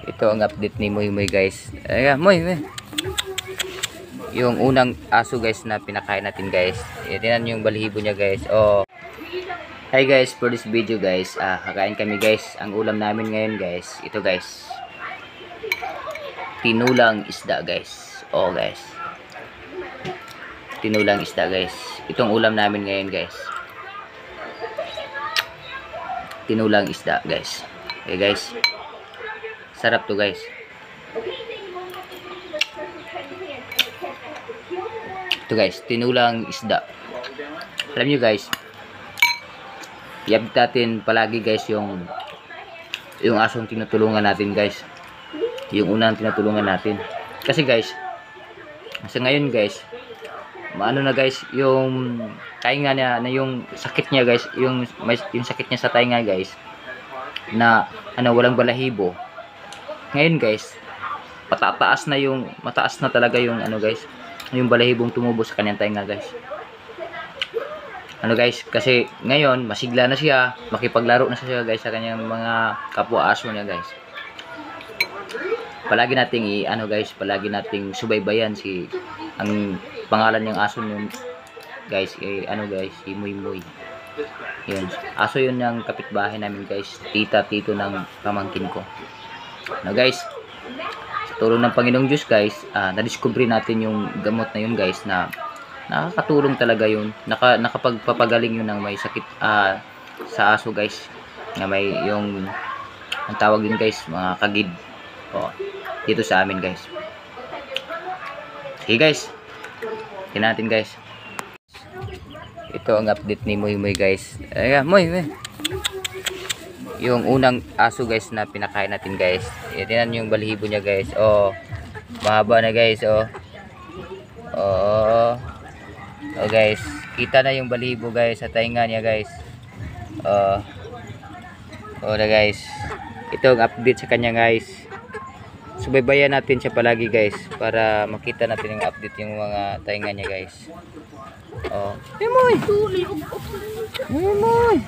Ito ang update ni Moy Moy guys. Ayan, Moy. Yung unang aso guys na pinakain natin guys. Tingnan yung balahibo niya guys. Oh. Hi guys, for this video guys. Kakain kami guys. Ang ulam namin ngayon guys. Ito guys. Tinulang isda guys. Oh guys. Tinulang isda guys. Itong ulam namin ngayon guys. Tinulang isda guys. Okay guys. Sarap to guys. Ito guys, tinulang isda. Alam nyo guys, i-update natin palagi guys yung asong tinutulungan natin guys. Yung unang tinutulungan natin. Kasi guys, sa ngayon guys, maano na guys, yung tainga niya, na yung sakit niya guys, yung sakit niya sa tainga guys, na walang balahibo. Ngayon guys, mataas na talaga yung guys, yung balahibong tumubo sa kanyang tainga guys. Guys, kasi ngayon masigla na siya, makipaglaro na siya guys sa kanyang mga kapwa aso niya guys. Palagi nating palagi nating subaybayan ang pangalan ng aso niyo guys, si Moy Moy. Yun, aso yun ng kapitbahay namin guys, tito ng pamangkin ko. Guys, sa tulong ng Panginoong Diyos guys, na-discover natin yung gamot na yun guys, na nakakatulong talaga yun, nakapagpapagaling yun ng may sakit sa aso guys, na may yung ang tawag din guys, mga kagid dito sa amin guys. Sige guys, tingnan natin guys. Ito ang update ni Moy Moy guys. Ayan, Moy. Yung unang aso guys na pinakain natin guys. Tingnan yung balahibo niya guys. Oh, mahaba na guys. Oh. Oh guys, kita na yung balahibo guys sa tainga niya guys. Na guys. Ito ang update sa kanya guys. Subaybayan natin siya palagi guys, para makita natin yung update yung mga tainga niya guys. Moy. Moy.